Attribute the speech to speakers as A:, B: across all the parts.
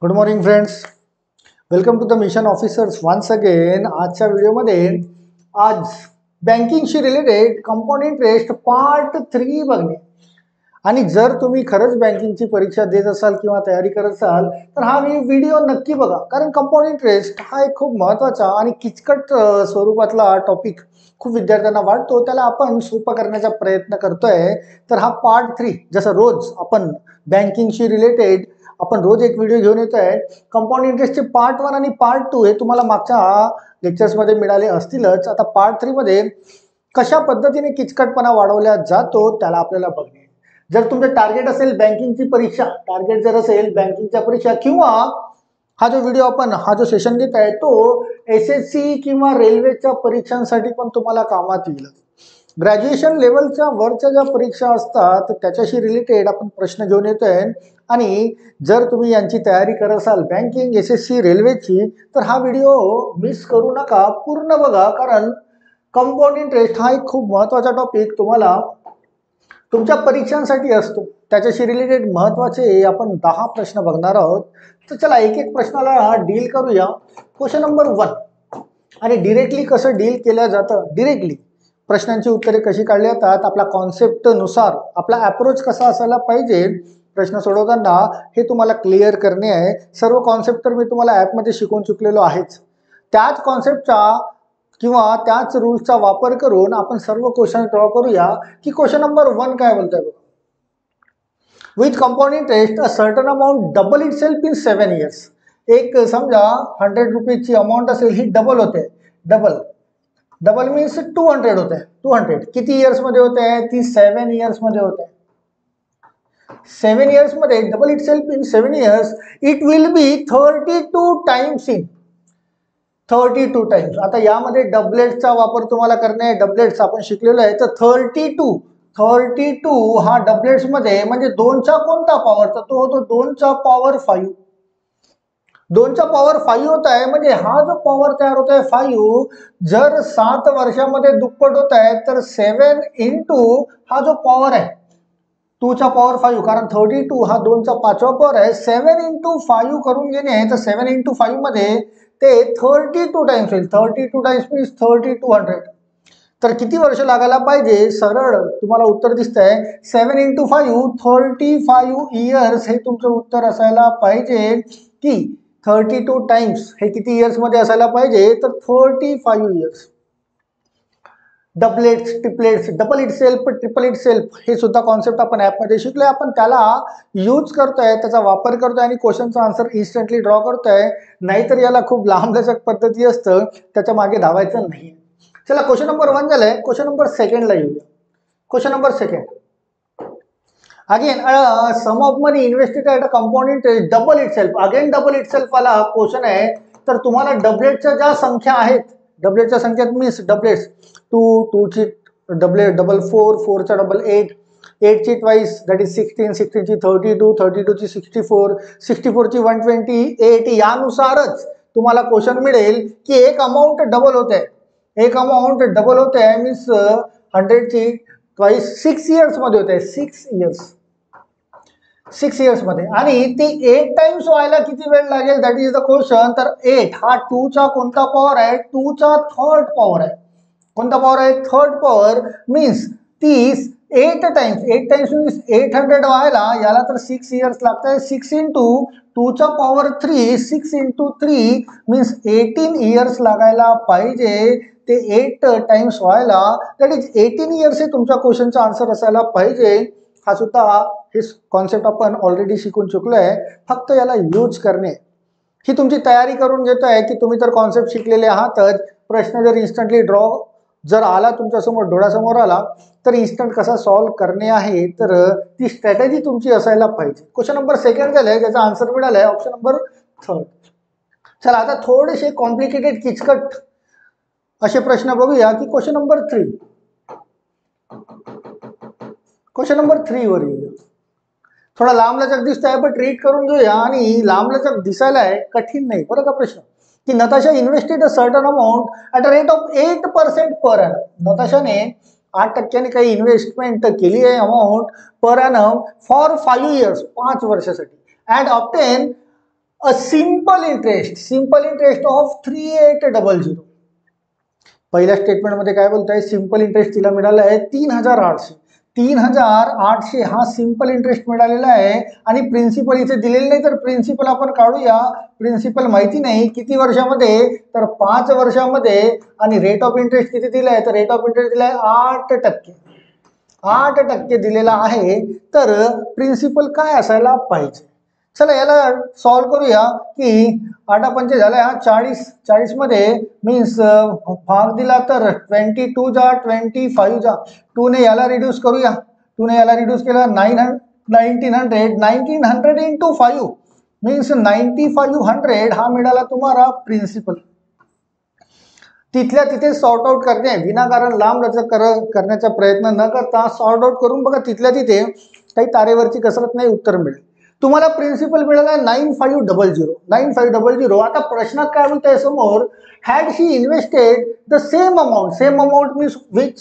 A: Good morning friends, welcome to the mission officers once again. आजच्या व्हिडिओमध्ये आज बँकिंगशी रिलेटेड कंपाऊंड इंटरेस्ट पार्ट 3 बघणे. आणि जर तुम्ही खरंच बँकिंगची परीक्षा देत असाल किंवा तयारी करत असाल तर हा व्हिडिओ नक्की बघा, कारण कंपाऊंड इंटरेस्ट हा एक खूप महत्त्वाचा आणि किचकट स्वरूपातला टॉपिक खूप विद्यार्थ्यांना वाटतो. त्याला आपण सोपं करण्याचा प्रयत्न करतोय. तर हा पार्ट 3, जसं रोज आपण बँकिंगशी रिलेटेड आपण रोज एक व्हिडिओ घेऊन येतोय. कंपाऊंड इंटरेस्टचे पार्ट 1 आणि पार्ट 2 हे तुम्हाला मागच्या लेक्चर्समध्ये मिळाले असतीलच. आता पार्ट 3 मध्ये कशा पद्धतीने किचकटपणा वाढवला जातो त्याला आपल्याला बघणे. जर तुमचं टार्गेट असेल बँकिंगची परीक्षा, टार्गेट जर असेल बँकिंगच्या परीक्षा, किंवा हा जो व्हिडिओ आपण हा जो सेशन घेत आहे तो SSC किंवा रेल्वेच्या परीक्षांसाठी पण तुम्हाला कामात येईल. ग्रॅज्युएशन लेवलच्या वरच्या ज्या परीक्षा असतात त्याच्याशी रिलेटेड आपण प्रश्न घेऊन येतोय. आणि जर तुम्ही यांची तयारी करत असाल बँकिंग, SSC, रेल्वेची, तर हा व्हिडिओ मिस करू नका, पूर्ण बघा. कारण कंपाऊंड इंटरेस्ट हा एक खूप महत्त्वाचा टॉपिक तुम्हाला तुमच्या परीक्षांसाठी असतो. त्याच्याशी रिलेटेड महत्त्वाचे आपण 10 प्रश्न बघणार आहोत. तर चला एक एक प्रश्नाला डील करूया. क्वेश्चन नंबर 1, आणि डिरेक्टली कसं डील केलं जातं, डिरेक्टली प्रश्नांची उत्तरे कशी काढली जातात, आपला कॉन्सेप्टनुसार आपला अप्रोच कसा असायला पाहिजे प्रश्न सोडवताना, हे तुम्हाला क्लिअर करणे आहे. सर्व कॉन्सेप्ट तर मी तुम्हाला ॲपमध्ये शिकवून चुकलेलो आहेच. त्याच कॉन्सेप्टचा किंवा त्याच रूल्सचा वापर करून आपण सर्व क्वेश्चन ड्रॉ करूया. की क्वेश्चन नंबर 1 काय बोलतोय बघा. With compound interest a certain amount double it self in 7 years. एक समजा 100 रुपीजची अमाऊंट असेल, ही डबल होते. डबल मीन्स 200 होते. 200 किती इयर्स मध्ये होते, ती 7 years मध्ये होते. 7 years मध्ये double it self in 7 years, it will be 32 times in 32 times. आता यामध्ये डबलेट्सचा वापर तुम्हाला करणे आहे. डबलेट्स आपण शिकलेलो आहे. तर 32 हा डबलेट्स मध्ये म्हणजे 2चा कोणता पॉवर, तर तो होतो 2चा पॉवर 5. 2चा पॉवर 5 होत आहे, म्हणजे हा जो पॉवर तयार होत आहे 5, जर 7 वर्षामध्ये दुप्पट होत आहे तर 7 इंटू हा जो पॉवर आहे 2चा पॉवर 5, कारण 32 हा 2चा 5वा पॉवर आहे. 7 इंटू 5 करून घेणे, तर 7 इंटू 5 मध्ये ते 32 टाइम्स होईल. 32 टाइम्स मीन्स 3200. तर किती वर्ष लागायला पाहिजे, सरळ तुम्हाला उत्तर दिसतंय 7 इंटू 5 35 इयर्स हे तुमचं उत्तर असायला पाहिजे. की 32 टाइम्स हे किती इयर्स मध्ये असायला पाहिजे, तर 35 years. Doublets, triplets, double it self, triple it self, हे सुद्धा कॉन्सेप्ट आपण ॲपमध्ये शिकलोय. आपण त्याला यूज करतोय, त्याचा वापर करतोय आणि क्वेश्चनचा आन्सर इन्स्टंटली ड्रॉ करतोय. नाहीतर याला खूप लांबलचक पद्धती असतं, त्याच्या मागे धावायचं नाही. चला क्वेश्चन नंबर 1 झालंय. क्वेश्चन नंबर 2 ला येऊया. Question number 2, again sum of money invested at a compound interest double itself. Again double itself वाला क्वेश्चन आहे. तर तुम्हाला डबलेटच्या ज्या संख्या आहेत, डबलेटच्या संख्येत मीन्स डबलेट्स 2 ची डबलेट डबल 4 चा डबल 8 ची ट्वाइस दॅट इज 16 ची 32 ची 64 ची 128. यानुसारच तुम्हाला क्वेश्चन मिळेल की एक अमाऊंट डबल होते. एक अमाऊंट डबल होते मीन्स 100 ची ट्वाइस 6 इयर्स मध्ये होते. 6 इयर्स मध्ये, आणि ते 8 टाइम्स व्हायला किती वेळ लागेल, दॅट इज द क्वेश्चन. तर 8 हा 2चा कोणता पॉवर आहे, 2चा थर्ड पॉवर आहे. कोणता पॉवर आहे, third power. Means 30 8 times means 800 व्हायला याला तर 6 इयर्स लागत आहे. 6 इंटू 2चा पॉवर 3, 6 इंटू 3 मीन्स 18 इयर्स लागायला पाहिजे ते 8 टाइम्स व्हायला. दॅट इज 18 इयर्स हे तुमच्या क्वेश्चनचा आन्सर असायला पाहिजे. हा सुद्धा हे कॉन्सेप्ट आपण ऑलरेडी शिकून चुकलोय, फक्त याला यूज करणे. ही तुमची तयारी करून घेतोय की तुम्ही तर कॉन्सेप्ट शिकलेले आहातच. प्रश्न जर इन्स्टंटली ड्रॉ जर आला तुमच्यासमोर, डोळ्यासमोर आला, तर इन्स्टंट कसा सॉल्व्ह करणे आहे, तर ती स्ट्रॅटेजी तुमची असायला पाहिजे. क्वेश्चन नंबर 2 झालंय, ज्याचा आन्सर मिळालाय ऑप्शन नंबर 3. चला आता थोडेसे कॉम्प्लिकेटेड किचकट असे प्रश्न बघूया. की क्वेश्चन नंबर 3, क्वेश्चन नंबर 3 वर येऊया. थोडा लांबलचक दिसतोय पण रीड करून घेऊया. आणि लांबलचक दिसायला आहे, कठीण नाही बरं का प्रश्न. की Natasha invested a certain amount at a rate of 8% per annum. नताशाने 8% काही इन्व्हेस्टमेंट केली आहे amount per annum for 5 years, 5 वर्षासाठी. And obtain a simple interest of 3800. पहिल्या स्टेटमेंटमध्ये काय बोलताय, सिंपल इंटरेस्ट तिला मिळाला आहे 3800. 3800 हा सिंपल इंटरेस्ट मिळालेला आहे आणि प्रिन्सिपल इथे दिलेलं नाही, तर प्रिन्सिपल आपण काढूया. प्रिन्सिपल माहिती नाही किती वर्षामध्ये, तर 5 वर्षामध्ये. आणि रेट ऑफ इंटरेस्ट किती दिलाय, तर रेट ऑफ इंटरेस्ट दिलाय 8%. 8% दिलेला आहे. तर प्रिन्सिपल काय असायला पाहिजे. चला याला सॉल्व करूया की 8×5 झालाय हा 40. 40 मध्ये मीन्स भाग दिला तर 22 जा 25 जा. 2 ने याला रिड्यूस करूया. 2 ने याला रिड्यूस केला 1900 इंटू 5 मीन्स 9500 हा मिळाला तुम्हाला प्रिन्सिपल. तिथल्या तिथे सॉर्ट आउट करणे, विनाकारण लांब लचक करण्याचा प्रयत्न न करता सॉर्ट आउट करून बघा. तिथल्या तिथे काही तारेवरची कसरत नाही, उत्तर मिळेल. तुम्हाला प्रिन्सिपल मिळाला 9500. 9500. आता प्रश्नात काय बोलताय समोर, had she invested the same amount. Same amount means which,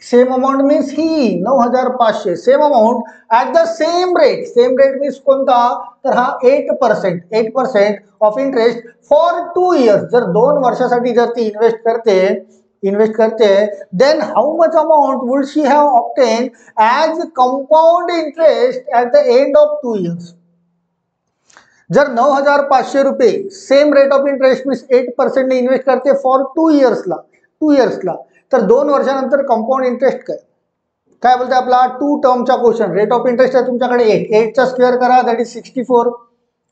A: same amount means he 9500. Same amount at the same rate. Same rate means कोणता, तर हा 8%. 8% ऑफ इंटरेस्ट फॉर 2 इयर्स. जर 2 वर्षासाठी जर ती इन्वेस्ट करते then how much amount would she have obtain as compound interest at the end of 2 years. जर 9500 रुपये same rate of interest means 8% ने इन्व्हेस्ट करते फॉर 2 इयर्सला, तर 2 वर्षानंतर कंपाऊंड इंटरेस्ट काय बोलते आपला 2 टर्मचा क्वेश्चन. रेट ऑफ इंटरेस्ट आहे तुमच्याकडे 8 चा स्क्वेअर करा दॅट इज 64.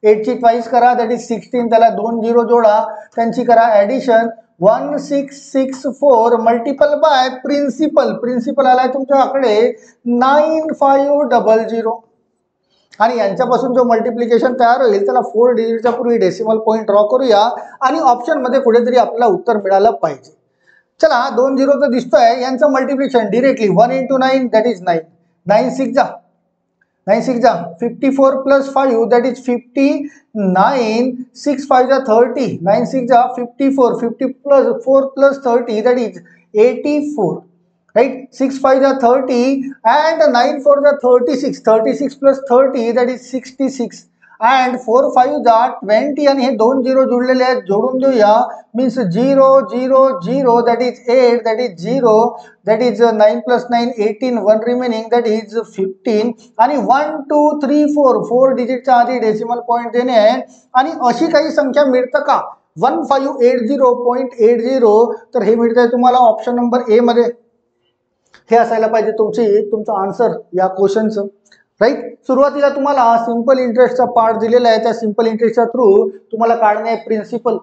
A: 8 ची ट्वाइस करा दॅट इज 16. त्याला 2 0 जोडा, त्यांची करा addition. 1664 multiple by principal. Principal आलाय तुमच्याकडे 9500. आणि यांच्यापासून जो मल्टिप्लिकेशन तयार होईल त्याला 4 डिजिटच्या पूर्वी डेसिमल पॉईंट ड्रॉ करूया आणि ऑप्शन मध्ये कुठेतरी आपल्याला उत्तर मिळालं पाहिजे. चला 2 0 तर दिसतोय, यांचं multiplication directly 1 into 9 that is 9. 9 6 जा 54 प्लस 5 दॅट इज 59. 6 5 जा 30. 9 6 जा 54. 50 plus 4 plus 30 that is 84. right. 6 5 are 30 and 9 4 are 36. 36 plus 30 that is 66 and 4 5 are 20 आणि हे 2 0 जुळलेले आहेत, जोडून देऊया. Means 0 0 0 that is 8 that is 0 that is 9 plus 9 18. 1 remaining that is 15 आणि 1 2 3 4 डिजिटच्या आधी डेसिमल पॉईंट देणे आहे. आणि अशी काही संख्या मिळतं का 1580.80, तर हे मिळतंय तुम्हाला ऑप्शन नंबर ए मध्ये. हे असायला पाहिजे तुमचं आन्सर या क्वेश्चनचं, राईट. सुरुवातीला तुम्हाला सिंपल इंटरेस्टचा पार्ट दिलेला आहे, त्या सिंपल इंटरेस्टच्या थ्रू तुम्हाला काढणे आहे प्रिन्सिपल.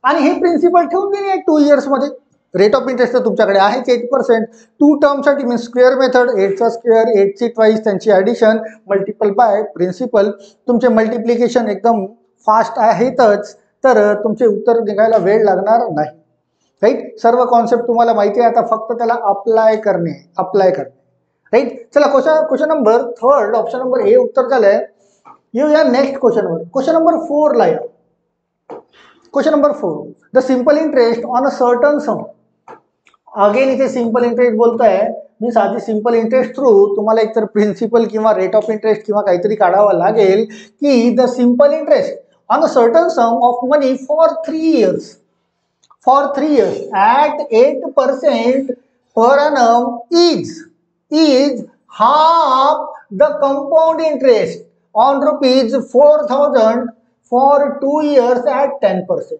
A: आणि हे प्रिन्सिपल ठेवून देणे आहे 2 इयर्स मध्ये. रेट ऑफ इंटरेस्ट तर तुमच्याकडे आहेच 8%. 2 टर्मसाठी मीन्स स्क्वेअर मेथड, 8चा स्क्वेअर 8 ची ट्वाइस त्यांची ॲडिशन मल्टिपल बाय प्रिन्सिपल. तुमचे मल्टिप्लिकेशन एकदम फास्ट आहेतच, तर तुमचे उत्तर निघायला वेळ लागणार नाही, राईट. सर्व कॉन्सेप्ट तुम्हाला माहिती आहे, आता फक्त त्याला अप्लाय करणे. राईट. चला question number 3 option number A उत्तर झालंय. येऊया नेक्स्ट क्वेश्चनवर. क्वेश्चन नंबर 4 ला या. Question number 4, the simple interest on a certain some. Again इथे सिंपल इंटरेस्ट बोलतोय, मीन्स आधी सिंपल इंटरेस्ट थ्रू तुम्हाला एकतर प्रिन्सिपल किंवा रेट ऑफ इंटरेस्ट किंवा काहीतरी काढावं लागेल की the simple interest on a certain some of money for 3 years. For 3 years at 8% per annum is half the compound interest on rupees 4000 for 2 years at 10%.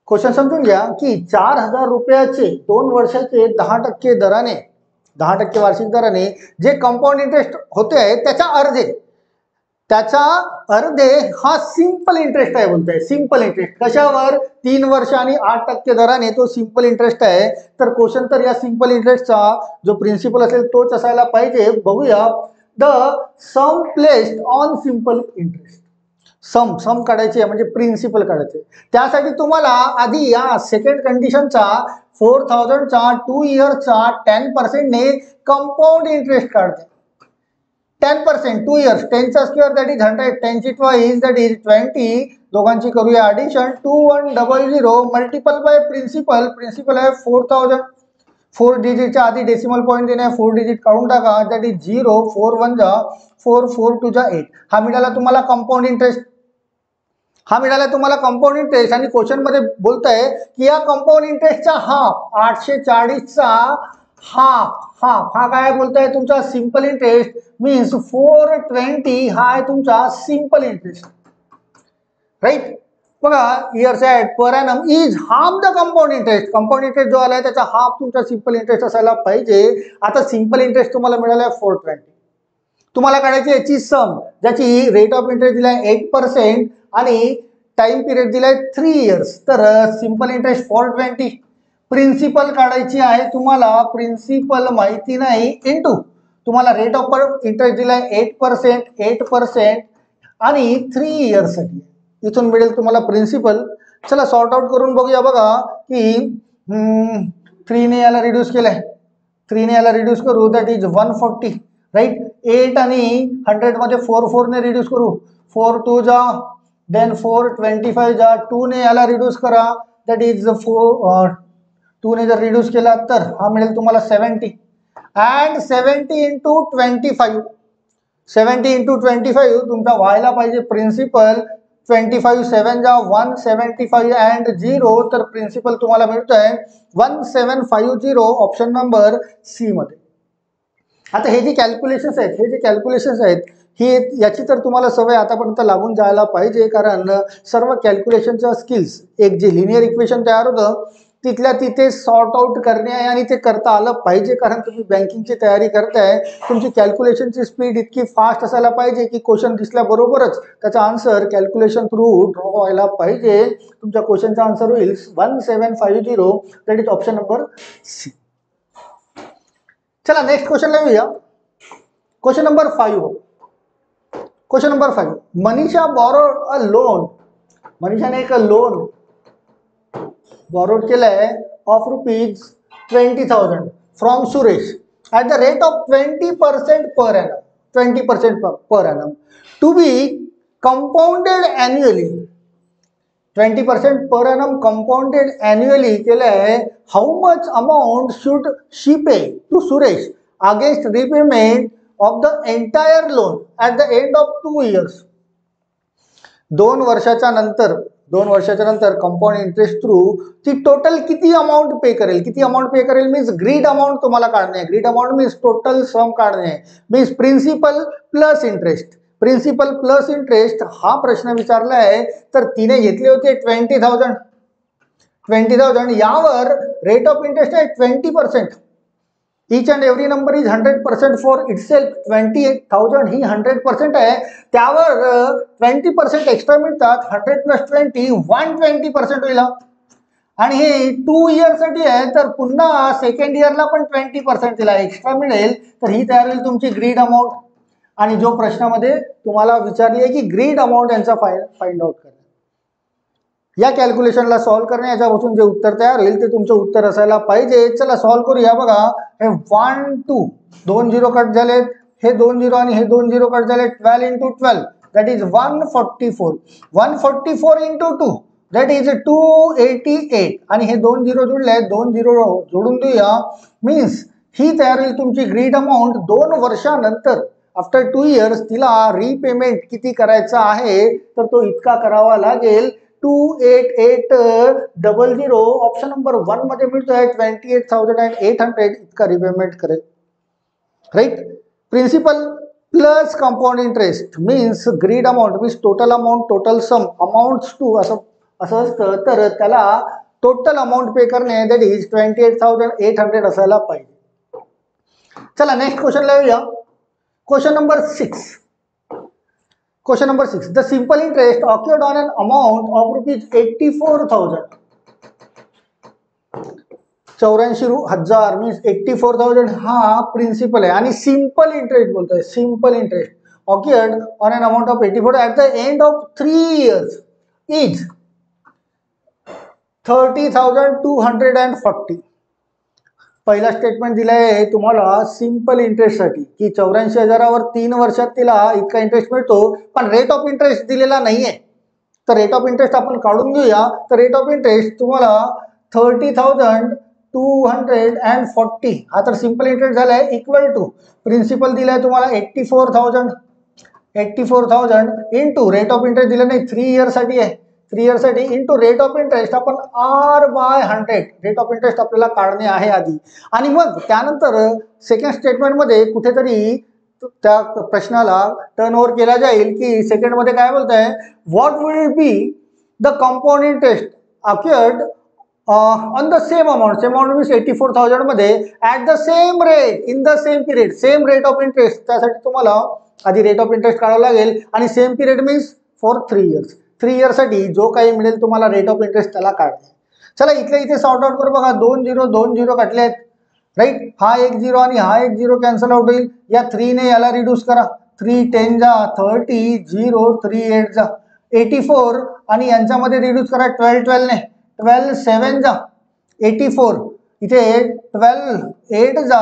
A: Question समजून घ्या की 4000 रुपयाचे 2 वर्षाचे 10% दराने, 10% वार्षिक दराने जे कंपाऊंड इंटरेस्ट होते आहे त्याच्या अर्धे हा सिंपल इंटरेस्ट आहे बोलतोय. सिंपल इंटरेस्ट कशावर, 3 वर्ष आणि 8% दराने तो सिंपल इंटरेस्ट आहे. तर क्वेश्चन तर या सिंपल इंटरेस्टचा जो प्रिन्सिपल असेल तोच असायला पाहिजे. बघूया, the sum placed on simple interest. Sum काढायची आहे म्हणजे प्रिन्सिपल काढायचे. त्यासाठी तुम्हाला आधी या सेकंड कंडिशनचा 4000चा 2 इयर्सचा 10% ने कंपाऊंड इंटरेस्ट काढते. 10% 2 इयर्स, 10चा स्क्वेअर दॅट इज 100, 10ची ट्वाइस दॅट इज 20. दोघांची करूया addition. 2100 multiple by principal. Principal आहे 4000. 4 डिजिटच्या आधी डेसिमल पॉईंट देणे, 4 डिजिट काढून टाका दॅट इज 0. 4 1 जा 4 4 2 जा 8. हा मिळाला तुम्हाला कंपाऊंड इंटरेस्ट. हा मिळाला तुम्हाला कंपाऊंड इंटरेस्ट आणि क्वेश्चन मध्ये बोलताय की या कंपाऊंड इंटरेस्टचा हाफ 840चा हाफ हा काय बोलताय तुमचा सिंपल इंटरेस्ट मीन्स 420 हा आहे तुमचा सिंपल इंटरेस्ट, राईट. बघा years at per annum is half the compound interest. Compound interest जो आलाय त्याचा हाफ तुमचा सिंपल इंटरेस्ट असायला पाहिजे. आता सिंपल इंटरेस्ट तुम्हाला मिळाला 420. तुम्हाला काढायची याची सम ज्याची रेट ऑफ इंटरेस्ट दिलाय 8% आणि टाइम पिरियड दिलाय 3 इयर्स. तर सिंपल इंटरेस्ट 420. प्रिन्सिपल काढायची आहे तुम्हाला, प्रिन्सिपल माहिती नाही इंटू तुम्हाला रेट ऑफ इंटरेस्ट दिलाय 8% आणि 3 इयर्ससाठी. इथून मिळेल तुम्हाला प्रिन्सिपल. चला सॉर्ट आउट करून बघूया. बघा की 3 ने याला रिड्यूस केलाय, 3 ने याला रिड्यूस करू दॅट इज 140, राईट. 8 आणि 100 मध्ये 4 ने रिड्यूस करू, 4 2 जा देन 425 जा, 2 ने याला रिड्यूस करा दॅट इज 2 ने जर रिड्यूस केला तर हा मिळेल तुम्हाला 70 अँड 70 इंटू 25, 70 इंटू 25 तुमचा व्हायला पाहिजे प्रिन्सिपल. 25 7 जा 175 अँड 0, तर प्रिन्सिपल तुम्हाला मिळतोय 1750 ऑप्शन नंबर सी मध्ये. आता हे जे कॅल्क्युलेशन्स आहेत ही याची तर तुम्हाला सवय आतापर्यंत लागून जायला पाहिजे, कारण सर्व कॅल्क्युलेशनच्या स्किल्स एक जे लिनियर इक्वेशन तयार होतं तिथल्या तिथे सॉर्ट आउट करणे आहे आणि ते करता आलं पाहिजे, कारण तुम्ही बँकिंगची तयारी करताय. तुमची कॅल्क्युलेशनची स्पीड इतकी फास्ट असायला पाहिजे की क्वेश्चन दिसल्याबरोबरच त्याचा आन्सर कॅल्क्युलेशन थ्रू ड्रॉ व्हायला पाहिजे. तुमच्या क्वेश्चनचा आन्सर होईल 1750, that is option number C. चला नेक्स्ट क्वेश्चन लिहूया. Question number 5. Question number 5. Manisha borrowed a loan. मनीषाने एक लोन बॉरोड केलाय of ₹20,000 from Suresh at the rate of 20% per annum, 20% per annum to be compounded annually. 20% per annum compounded annually केलंय. How much amount should she pay to Suresh against repayment of the entire loan at the end of 2 years. 2 वर्षाच्या नंतर compound interest through ती total किती amount पे करेल. किती amount पे करेल means greed amount तुम्हाला काढणे आहे. Greed amount means total sum काढणे आहे, means principal plus interest. Principal plus interest हा प्रश्न विचारला आहे. तर तिने घेतले होते 20,000. यावर रेट ऑफ इंटरेस्ट आहे 20%. Each and every number is 100% for itself. 28,000 ही 100% आहे, त्यावर 20% एक्स्ट्रा मिळतात. 100 + 20 120% होईल. आणि हे 2 इयरसाठी आहे, तर पुन्हा सेकंड इयरला पण 20% तिला एक्स्ट्रा मिळेल. तर ही तयार होईल तुमची ग्रीड अमाऊंट. आणि जो प्रश्नामध्ये तुम्हाला विचारली आहे की ग्रीड अमाऊंट यांचा फाइंड आउट करा. या कॅल्क्युलेशनला सॉल्व्ह करणे, याच्यापासून जे उत्तर तयार होईल ते तुमचं उत्तर असायला पाहिजे. चला सॉल्व्ह करूया. बघा हे 1 2 2 0 कट झालेत, हे 2 0 आणि हे 2 0 कट झाले. 12 × 12 दॅट इज 144. 144 × 2 that is 288. आणि हे 2 0 जुळले, 2 0 जोडून देऊया. मीन्स ही तयार होईल तुमची ग्रीड अमाऊंट. 2 वर्षानंतर आफ्टर 2 इयर्स तिला रिपेमेंट किती करायचा आहे, तर तो इतका करावा लागेल. 28800 ऑप्शन नंबर 1 मध्ये मिळतोय. 28,800 इतका रिपेमेंट करेल, right. Principal plus compound interest means greed amount means total amount, total sum amounts to असं असतं. तर त्याला टोटल अमाऊंट पे करणे दॅट इज 28,800 असायला पाहिजे. चला नेक्स्ट क्वेश्चन लिहूया. Question number 6. Question number 6. The simple interest occurred on an amount of ₹84,000. 84,000 means 84,000 हा प्रिन्सिपल आहे. आणि सिंपल इंटरेस्ट बोलतोय. Simple interest occurred on an amount of 84 at the end of 3 years is 30,240. पहिला statement दिलाय तुम्हाला simple इंटरेस्टसाठी की 84,000वर 3 वर्षात तिला इतका इंटरेस्ट मिळतो, पण रेट ऑफ इंटरेस्ट दिलेला नाहीये. तर रेट ऑफ इंटरेस्ट आपण काढून घेऊया. तर रेट ऑफ इंटरेस्ट तुम्हाला 30,240 हा तर सिंपल इंटरेस्ट झालाय इक्वल टू प्रिन्सिपल दिलाय तुम्हाला 84,000 84,000 इंटू रेट ऑफ इंटरेस्ट दिलं नाही, 3 इयरसाठी आहे, 3 इयरसाठी इंटू रेट ऑफ इंटरेस्ट आपण R/100 रेट ऑफ इंटरेस्ट आपल्याला काढणे आहे आधी. आणि मग त्यानंतर सेकंड स्टेटमेंटमध्ये कुठेतरी त्या प्रश्नाला टर्न ओव्हर केला जाईल की सेकंडमध्ये काय बोलत आहे, what will be the compound interest accrued on the same amount means 84,000 मध्ये at the same rate in the same period, same rate of interest. त्यासाठी तुम्हाला आधी रेट ऑफ इंटरेस्ट काढावं लागेल आणि same period means for 3 years. 3 इयर्ससाठी जो काही मिळेल तुम्हाला रेट ऑफ इंटरेस्ट त्याला काढणे. चला इथल्या इथे सॉर्ट आउट करू बघा. 2 0 काढले आहेत, राईट. हा 1 0 आणि हा 1 0 कॅन्सल आउट होईल. या 3 ने याला रिड्यूस करा. 3 10 जा 30, 0 3 8 जा 84 आणि यांच्यामध्ये रिड्यूस करा 12 12 ने. 12 7 जा 84, इथे 12 8 जा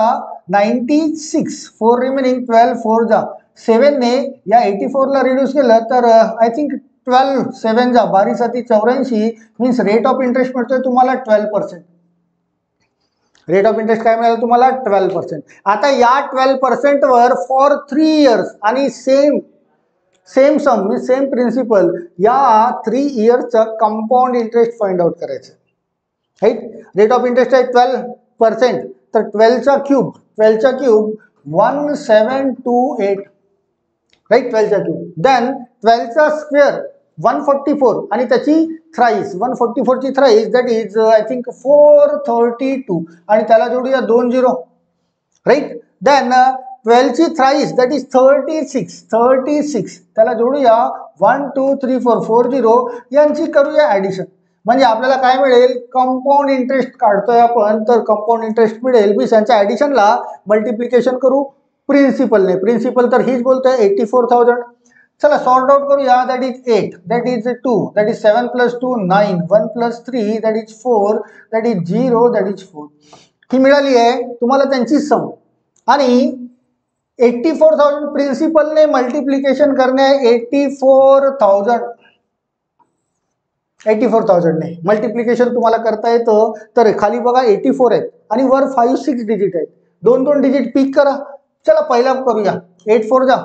A: 96, 4 रिमेनिंग 12 4 जा 7 ने या 84 ला रिड्यूस केलं तर आय थिंक 12 7 जा 12 7 84 मीन्स रेट ऑफ इंटरेस्ट मिळतोय तुम्हाला 12%. रेट ऑफ इंटरेस्ट काय मिळालं तुम्हाला 12%. आता या 12% वर फॉर 3 इयर्स आणि same sum means same principal या 3 इयर्सचं कंपाऊंड इंटरेस्ट फाइंड आउट करायचं, राईट. रेट ऑफ इंटरेस्ट आहे 12%, तर 12चा क्यूब 1728, राईट. 12चा क्यूब. देन 12चा स्क्वेअर 144 आणि त्याची थ्राईस 144 ची thrice that is I think 432 आणि त्याला जोडूया 2 0, राईट. देन 12 ची थ्राईस दॅट इज 36 त्याला जोडूया 1 2 3 4 40 यांची करूया ॲडिशन. म्हणजे आपल्याला काय मिळेल, कंपाऊंड इंटरेस्ट काढतोय आपण, तर कंपाऊंड इंटरेस्ट मिळेल मीन्स यांच्या ॲडिशनला मल्टिप्लिकेशन करू प्रिन्सिपलने. प्रिन्सिपल तर हीच बोलतोय 84,000. चला सॉर्ट आउट करूया. That is 8, that is 2, that is 7 + 2 9, 1 + 3 that is 4, that is 0, that is 4. ही मिळाली आहे तुम्हाला त्यांची सम. आणि 84,000 प्रिन्सिपलने मल्टिप्लिकेशन करणे 84,000 ने मल्टिप्लिकेशन तुम्हाला करता येतं. तर खाली बघा 84 आहेत आणि वर 5 6 डिजिट आहेत, 2 डिजिट पिक करा. चला पहिला करूया. 8 4 जा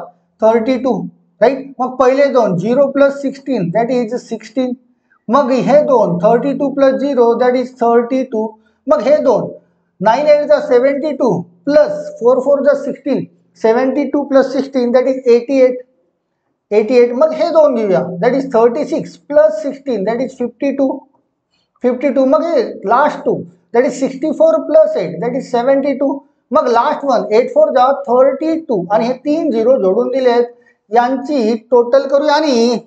A: 32, राईट. मग पहिले 2 0 + 16 दॅट इज 16. मग हे 2 32 + 0 दॅट इज 32. मग हे 2 9 8 जा 72 प्लस 4 4 जा 16, 72 + 16 दॅट इज 88. मग हे 2 घेऊया दॅट इज 36 + 16 दॅट इज 52. मग हे last 2 that is 64 + 8 that is 72. मग लास्ट 1 8 4 जा 32 आणि हे 3 0 जोडून दिलेत. यांची टोटल करूया आणि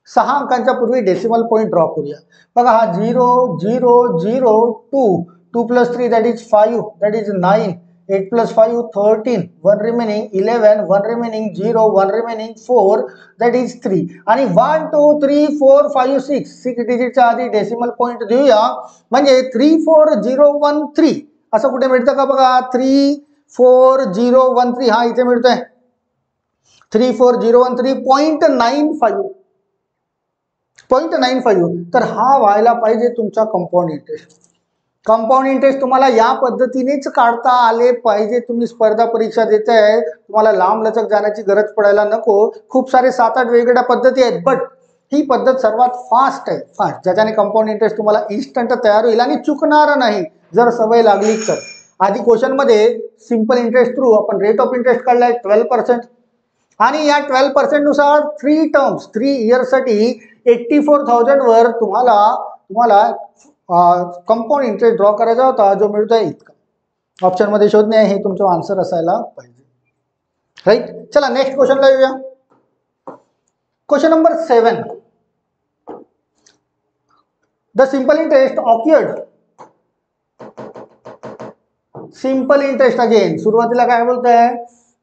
A: 6 अंकांच्या पूर्वी डेसिमल पॉईंट ड्रॉ करूया. बघा हा 0 0 0 2 2 + 3 that is 5 that is 9, 8 + 5 13, 1 remaining 11, 1 remaining 0, 1 remaining 4 that is 3. आणि 1 2 3 4 5 6 डिजिटच्या आधी डेसिमल पॉईंट देऊया. म्हणजे 3 4 0 1 3 असं कुठे मिळतं का बघा. 3 4 0 1 3 हा इथे मिळतोय. 3 4 0 1 3.95. तर हा व्हायला पाहिजे तुमचा कंपाऊंड इंटरेस्ट. कंपाऊंड इंटरेस्ट तुम्हाला या पद्धतीनेच काढता आले पाहिजे. तुम्ही स्पर्धा परीक्षा देताय, तुम्हाला लांब लचक जाण्याची गरज पडायला नको. खूप सारे 7-8 वेगवेगळ्या पद्धती आहेत, बट ही पद्धत सर्वात फास्ट आहे, ज्याच्याने कंपाऊंड इंटरेस्ट तुम्हाला इन्स्टंट तयार होईल आणि चुकणार नाही जर सवय लागली तर. आधी क्वेश्चनमध्ये सिंपल इंटरेस्ट थ्रू आपण रेट ऑफ इंटरेस्ट काढलाय 12% आणि या 12% नुसार 3 टर्म्स 3 इयर्ससाठी 84,000 वर तुम्हाला कंपाऊंड इंटरेस्ट ड्रॉ करायचा होता, जो मिळतोय इतका. ऑप्शनमध्ये शोधणे हे तुमचं आन्सर असायला पाहिजे, राईट. चला नेक्स्ट क्वेश्चनला येऊया. Question number 7. The simple interest accrued. Simple interest again सुरुवातीला काय बोलताय,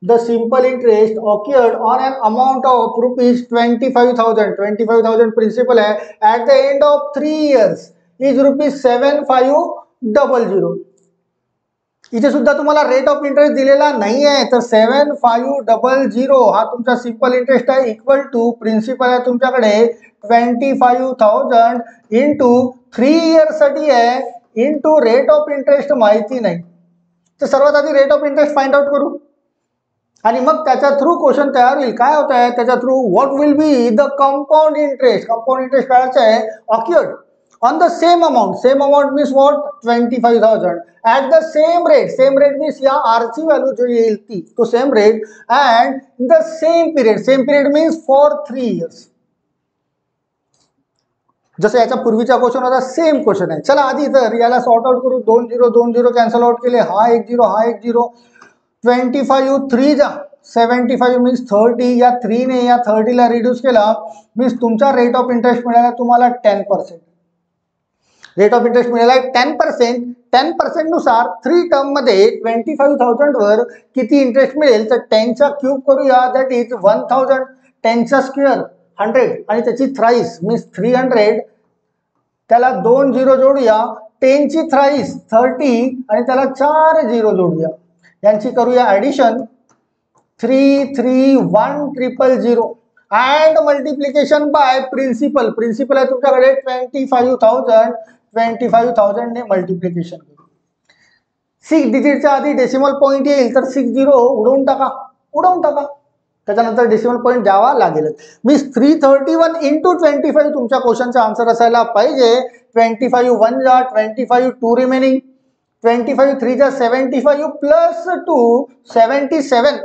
A: the simple interest accrued on an amount of rupees 25,000 principal आहे. At the end of 3 years is ₹7500. इथे सुद्धा तुम्हाला रेट ऑफ इंटरेस्ट दिलेला नाही आहे, तर 7500 हा तुमचा सिंपल इंटरेस्ट आहे. इक्वल टू प्रिन्सिपल आहे तुमच्याकडे 25,000 इंटू 3 इयर्ससाठी आहे इंटू रेट ऑफ इंटरेस्ट माहिती नाही. तर सर्वात आधी rate of interest find out करू आणि मग त्याच्या थ्रू क्वेश्चन तयार होईल. काय होत आहे त्याच्या through, what will be the compound interest. Compound interest काढायचं आहे ऑक्युअर्ड on the same amount means what, 25,000 at the same rate means या R ची व्हॅल्यू जो येईल ती तो same rate and the same period means for 3 years. जसं याच्या पूर्वीचा क्वेश्चन होता सेम क्वेश्चन आहे. चला आधी तर याला सॉर्ट आउट करू. 2 0 कॅन्सल आउट केले, हा 1 0 हा 1 0. 25 3 जा 75 मीन्स 30. या 3 ने या 30 ला रिड्यूस केला मीन्स तुमचा रेट ऑफ इंटरेस्ट मिळाला तुम्हाला 10%. रेट ऑफ इंटरेस्ट मिळाला 10%. 10% नुसार 3 टर्म मध्ये 25,000 वर किती इंटरेस्ट मिळेल तर 10 चा क्यूब करूया, दॅट इज 1000. 10 चा स्क्वेअर 100 आणि त्याची थ्राईस मीन्स 300. त्याला 2 0 जोडूया. 10 ची थ्राईस 30 आणि त्याला 4 0 जोडूया. यांची करूया addition 3 3 1 000 and multiplication by principal. Principal आहे तुमच्याकडे 25,000 ने मल्टिप्लिकेशन करू. 6 डिजिटच्या आधी डेसिमल पॉईंट येईल तर 6 0 उडवून टाका. त्याच्यानंतर डेसिमल पॉईंट द्यावा लागेल. मीन्स 331 इंटू 25 तुमच्या क्वेश्चनचा आन्सर असायला पाहिजे. 25 1 जा 25 2 रिमेनिंग. 25 3 जा 75 प्लस 2 77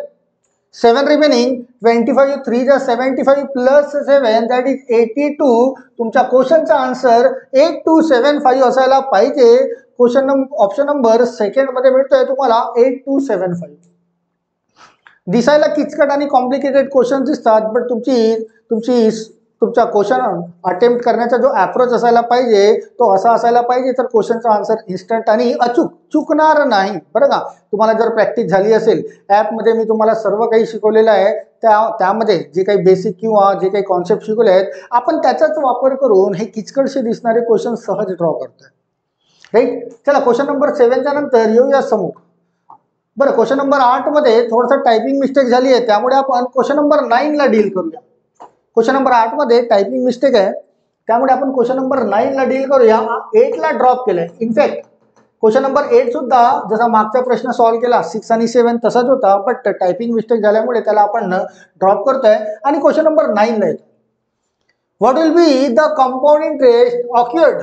A: 7 रिमेनिंग. 25 3 जा 75 प्लस 7 दॅट इज 82. तुमच्या क्वेश्चनचा आन्सर 8275 असायला पाहिजे. क्वेश्चन ऑप्शन नंबर सेकंड मध्ये मिळतोय तुम्हाला 8275. दिसायला किचकट आणि कॉम्प्लिकेटेड क्वेश्चन दिसतात, बट तुमचा क्वेश्चन अटेम्प्ट करण्याचा जो अप्रोच असायला पाहिजे तो असा असायला पाहिजे तर क्वेश्चनचा आन्सर इन्स्टंट आणि अचूक चुकणार नाही. बरं का, तुम्हाला जर प्रॅक्टिस झाली असेल, ॲपमध्ये मी तुम्हाला सर्व काही शिकवलेलं आहे, त्यामध्ये जे काही बेसिक किंवा जे काही कॉन्सेप्ट शिकवले आहेत आपण त्याचाच वापर करून हे किचकटसे दिसणारे क्वेश्चन सहज ड्रॉ करतोय. राईट. चला क्वेश्चन नंबर 7च्या नंतर येऊया समोर. बरं, क्वेश्चन नंबर 8 मध्ये थोडंसं टायपिंग मिस्टेक झाली आहे, त्यामुळे आपण क्वेश्चन नंबर 9 ला डील करूया. क्वेश्चन नंबर 8 मध्ये टायपिंग मिस्टेक आहे, त्यामुळे आपण क्वेश्चन नंबर 9 ला डील करूया. 8 ला ड्रॉप केलंय. इनफॅक्ट क्वेश्चन नंबर 8 सुद्धा जसा मागचा प्रश्न सॉल्व्ह केला 6 आणि 7 तसाच होता, बट टायपिंग मिस्टेक झाल्यामुळे त्याला आपण ड्रॉप करतोय आणि क्वेश्चन नंबर 9 ला येतो. What will be the compound interest accrued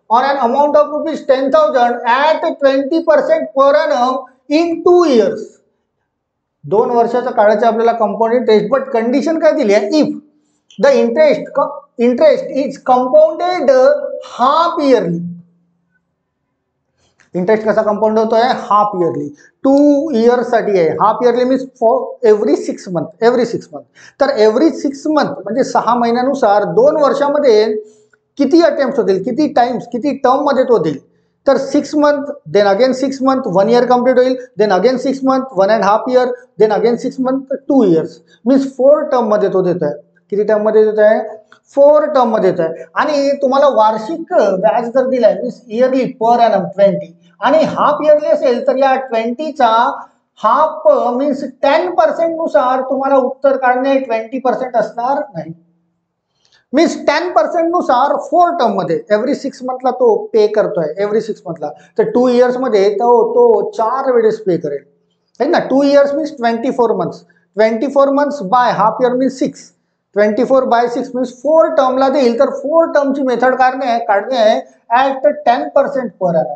A: on an amount of rupees 10,000 at 20% per annum in 2 years. 2 वर्षाच्या काळाचे आपल्याला कंपाऊंड इंटरेस्ट, बट कंडिशन काय दिली आहे, if the interest is compounded half yearly. Interest कसा compound होतोय, हाफ इयरली. 2 years साठी आहे. Half yearly means for every 6 month. तर एव्हरी 6 मंथ म्हणजे 6 महिन्यानुसार 2 वर्षामध्ये किती अटेम्प्ट होतील, किती टाइम्स, किती टर्म मध्ये तो होतील. तर 6 month, then again 6 month, 1 year complete होईल, then again 6 month, 1.5 year, then again 6 month, 2 years. Means 4 term मध्ये तो देत आहे. किती टर्म मध्ये देत आहे, 4 टर्म मध्ये देत आहे. आणि तुम्हाला वार्षिक व्याज जर दिलाय मीन्स इयरली पर एनम 20 आणि हाफ इयरली असेल तर या 20चा हाफ मीन्स 10% नुसार तुम्हाला उत्तर काढणे 20% असणार नाही. मीन्स 10% नुसार 4 टर्म मध्ये एव्हरी 6 मंथला तो पे करतोय. एव्हरी 6 मंथला तर 2 years मध्ये तो 4 वेळेस पे करेल, है ना. 2 years means 24 months. 24 months by half year means 6. 24 by 6 means 4 टर्मला देईल. तर 4 टर्मची मेथड काढणे आहे ॲट 10% पर एनम.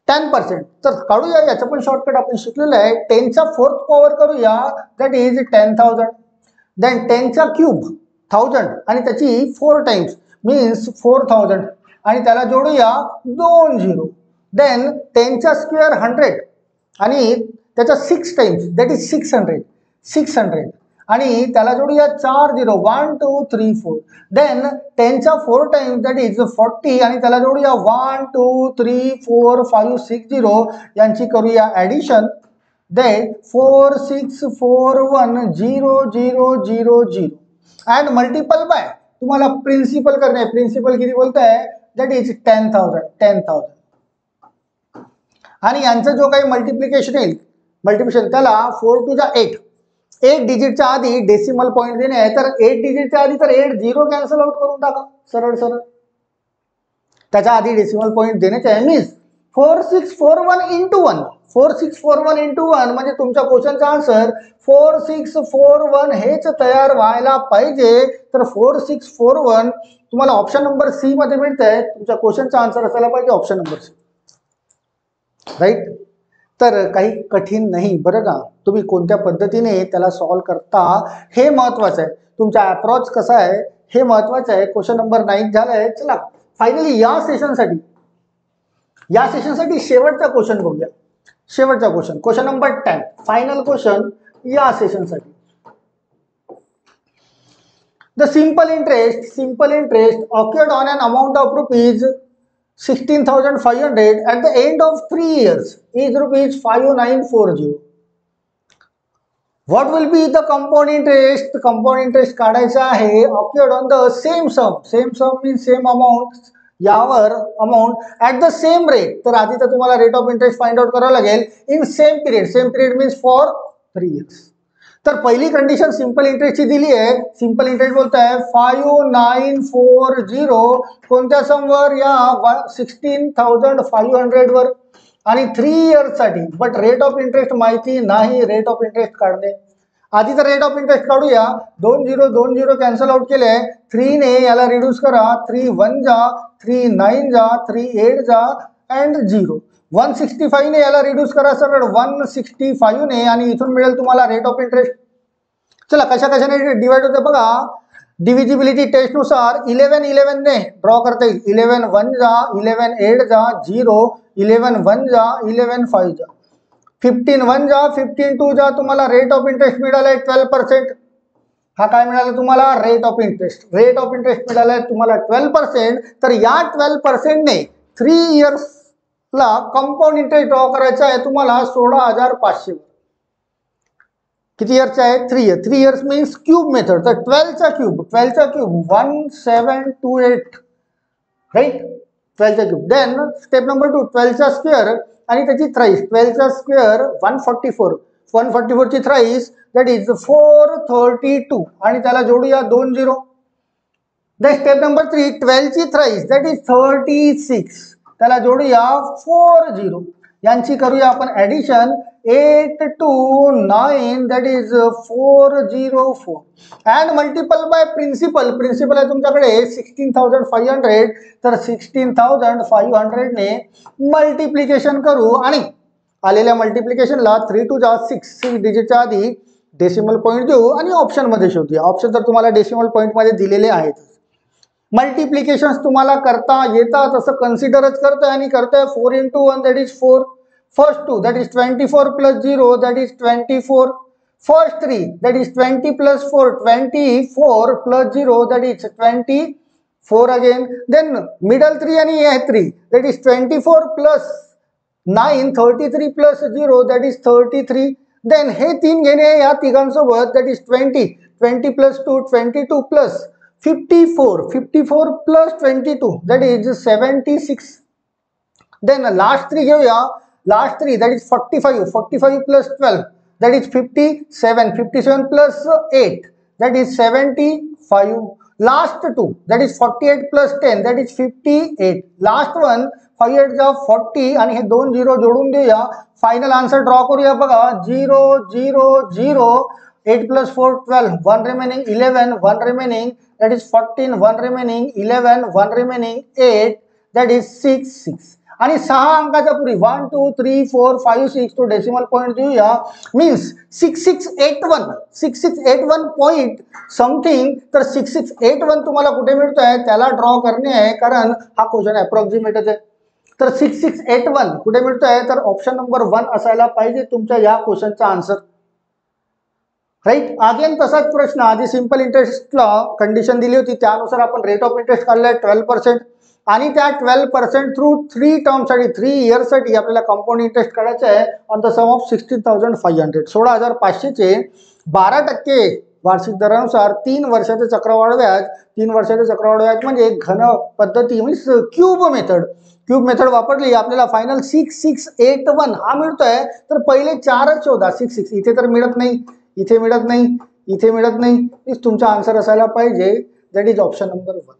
A: 10%. तर काढूया, याचं पण शॉर्टकट आपण शिकलेलं आहे. 10 चा 4th पॉवर करूया, दॅट इज 10,000. देन 10 चा क्यूब 1000 आणि त्याची 4 टाइम्स मीन्स 4000 आणि त्याला जोडूया 2 0. देन 10 चा स्क्वेअर 100 आणि त्याचा 6 टाइम्स दॅट इज 600 आणि त्याला जोडूया 4 0 1 2 3 4. देन 10 चा 4 टाइम्स दॅट इज 40 आणि त्याला जोडूया 1 2 3 4 5 6 0. यांची करूया addition. Then 4 6 4 1 0 0 0 0 and multiple by तुम्हाला प्रिन्सिपल करणे. प्रिन्सिपल किती बोलताय, दॅट इज 10,000. आणि यांचा जो काही मल्टिप्लिकेशन येईल, त्याला 4 2 जा 8. 8 डिजिटच्या आधी डेसिमल पॉईंट देणे आहे, तर 8 डिजिटच्या आधी तर 8 0 कॅन्सल आउट करून टाका सरळ. त्याच्या आधी डेसिमल पॉईंट देण्याचे आहे मीन्स 4 6 4 1 इंटू 1. 4641 इंटू 1 म्हणजे तुमच्या क्वेश्चनचा आन्सर 4641 हेच तयार व्हायला पाहिजे. तर 4641 तुम्हाला ऑप्शन नंबर सी मध्ये मिळतंय. तुमच्या क्वेश्चनचा आन्सर असायला पाहिजे ऑप्शन नंबर सी. राईट. तर काही कठीण नाही बरं का. तुम्ही कोणत्या पद्धतीने त्याला सॉल्व्ह करता हे महत्वाचं आहे. तुमचा अप्रोच कसा आहे हे महत्वाचं आहे. क्वेश्चन नंबर 9 झालाय. चला फायनली या सेशनसाठी शेवटचा क्वेश्चन बघूया. शेवटचा क्वेश्चन नंबर 10 फायनल क्वेश्चन या सेशनसाठी. The simple interest occurred on an amount of rupees 16,500 at the end of 3 years is rupees 5940. What will be the compound interest? Compound interest काढायचा आहे. occurred on the same sum means same amount. यावर amount at the same rate. तर आधी तर तुम्हाला rate of interest find out करावं लागेल in same period means for 3 years. तर पहिली कंडिशन सिंपल इंटरेस्टची दिली आहे. सिंपल इंटरेस्ट बोलताय 5940 कोणत्या समवर या 16,500 वर आणि 3 इयर्ससाठी. बट रेट ऑफ इंटरेस्ट माहिती नाही. रेट ऑफ इंटरेस्ट काढणे. आधी तर रेट ऑफ इंटरेस्ट काढूया. 20 कॅन्सल आउट केले. 3 ने याला रिड्यूस करा. 3 1 जा, 3 9 जा, 3 8 जा अँड 0. 165 ने याला रिड्यूस करा सरळ 165 ने आणि इथून मिळेल तुम्हाला रेट ऑफ इंटरेस्ट. चला कशाने डिवाइड होते बघा. डिव्हिजिबिलिटी टेस्ट नुसार 11 ने ड्रॉ करता येईल. 11 1 जा, 11 8 जा, 0, 11 1 जा, 11 5 जा, 15 1 जा, 15 2 जा. तुम्हाला रेट ऑफ इंटरेस्ट मिळालाय 12%. हा काय मिळाला तुम्हाला rate of interest. Rate of interest मिळालाय तुम्हाला 12%. तर या 12% ने 3 इयर्सला कंपाऊंड इंटरेस्ट ड्रॉ करायचा आहे तुम्हाला 16,500. किती इयर्सचा आहे 3 years. 3 years means cube method. तर 12 चा क्यूब 1728 राईट. 12 चा क्यूब. देन स्टेप नंबर 2 12 चा स्क्वेअर आणि त्याची थ्राईस. 12 चा स्क्वेअर 144 ची थ्राईस दॅट इज 432 आणि त्याला जोडूया 2 0. देन स्टेप नंबर 3 12 ची थ्राईस दॅट इज 36 त्याला जोडूया 4 0. यांची करूया आपण addition 8 2 9 that is 404 and multiple by principal. Principal आहे तुमच्याकडे 16,500. तर 16,500 ने मल्टिप्लिकेशन करू आणि आलेल्या मल्टिप्लिकेशनला 3 2 जा 6 डिजिटच्या आधी डेसिमल पॉईंट देऊ आणि ऑप्शन मध्ये शोधूया. ऑप्शन तर तुम्हाला डेसिमल पॉईंट मध्ये दिलेले आहेत. मल्टिप्लिकेशन तुम्हाला करता येतात असं कन्सिडरच करतोय आणि करतोय 4 into 1 that is 4. First 2 that is 24 plus 0 that is 24. First 3 that is 20 plus 4 24 plus 0 that is 24 again. Then middle 3 आणि हे 3 that is 24 plus 9 33 plus 0 that is 33. Then हे 3 घेणे या तिघांसोबत that is 20 plus 2 22 plus 54 plus 22 that is 76. Then last 3 घेऊया. Last 3 that is 45 plus 12 that is 57 plus 8 that is 75. Last 2 that is 48 plus 10 that is 58. Last 1 5 8 जा 40 आणि हे 2 0 जोडून देऊया. फायनल आन्सर ड्रॉ करूया बघा 0 0 0. 8 plus 4 12 1 remaining 11 1 remaining that is 14 1 remaining 11 1 remaining 8 that is 6 6 आणि 6 अंकाच्या पुढे 1 2 3 4 5 6 तो डेसिमल पॉइंट देऊया मीन्स 6681 पॉइंट समथिंग. तर 6681 तुम्हाला कुठे मिळतोय त्याला ड्रॉ करणे आहे कारण हा क्वेश्चन अप्रॉक्सिमेटच आहे. तर 6681 कुठे मिळतोय तर ऑप्शन नंबर 1 असायला पाहिजे तुमच्या या क्वेश्चनचा आन्सर. राईट. अगेन तसाच प्रश्न. आधी सिंपल इंटरेस्टला कंडिशन दिली होती त्यानुसार आपण रेट ऑफ इंटरेस्ट काढलाय 12% आणि त्या 12% थ्रू 3 टर्मसाठी 3 इयर्ससाठी आपल्याला कंपाऊंड इंटरेस्ट काढायचं आहे ऑन द सम ऑफ 16,500. 16,500 चे 12% वार्षिक दरानुसार 3 वर्षाचे चक्रवाढ व्याज. 3 वर्षाचे चक्रवाढ व्याज म्हणजे घन पद्धती मीन्स क्यूब मेथड वापरली. आपल्याला फायनल 6681 हा मिळतोय. तर पहिले 4च शोधा. 66 इथे तर मिळत नाही, इथे मिळत नाही. तुमचा आन्सर असायला पाहिजे that is option number 1.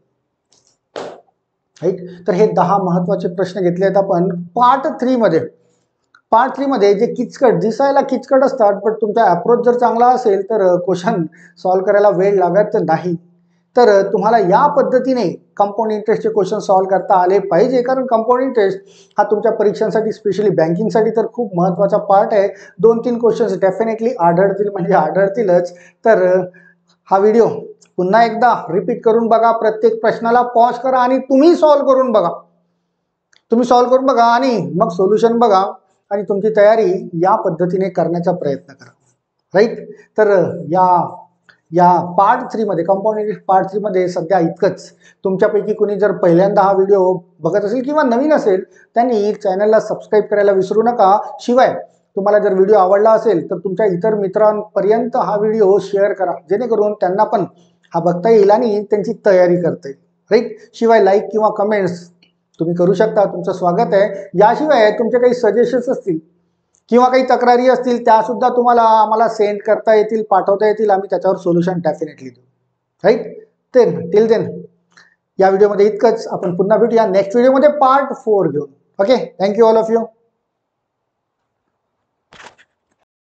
A: Right. तर हे 10 महत्वाचे प्रश्न घेतले आहेत आपण पार्ट 3 मध्ये. पार्ट 3 मध्ये जे किचकट दिसायला किचकट असतात, पण तुमचा अप्रोच जर चांगला असेल तर क्वेश्चन सॉल्व्ह करायला वेळ लागत नाही. तर तुम्हाला या पद्धतीने कंपाऊंड इंटरेस्टचे क्वेश्चन सॉल्व्ह करता आले पाहिजे, कारण कंपाऊंड इंटरेस्ट हा तुमच्या परीक्षांसाठी स्पेशली बँकिंगसाठी तर खूप महत्त्वाचा पार्ट आहे. 2-3 क्वेश्चन्स डेफिनेटली आढळतील, म्हणजे आढळतीलच. तर हा व्हिडिओ पुन्हा एकदा रिपीट करून बघा, प्रत्येक प्रश्नाला पॉज करा आणि तुम्ही सॉल्व्ह करून बघा. आणि मग सोल्युशन बघा आणि तुमची तयारी या पद्धतीने करण्याचा प्रयत्न करा. राईट. तर या या पार्ट 3 मध्ये, कंपाऊंड इंटरेस्ट पार्ट 3 मध्ये सध्या इतकंच. तुमच्यापैकी कोणी जर पहिल्यांदा हा व्हिडिओ बघत असेल किंवा नवीन असेल, त्यांनी चॅनलला सबस्क्राईब करायला विसरू नका. शिवाय तुम्हाला जर व्हिडिओ आवडला असेल तर तुमच्या इतर मित्रांपर्यंत हा व्हिडिओ शेअर करा, जेणेकरून त्यांना पण हा बघता येईल आणि त्यांची तयारी करता येईल. राईट. शिवाय लाईक किंवा कमेंट्स तुम्ही करू शकता, तुमचं स्वागत आहे. याशिवाय तुमचे काही सजेशन्स असतील किंवा काही तक्रारी असतील, त्यासुद्धा तुम्हाला आम्हाला सेंड करता येतील, पाठवता येतील. आम्ही त्याच्यावर सोल्युशन डेफिनेटली देऊ. राईट. टिल देन या व्हिडिओमध्ये इतकंच. आपण पुन्हा भेटूया नेक्स्ट व्हिडिओमध्ये पार्ट 4 घेऊन. Okay. Thank you all of you.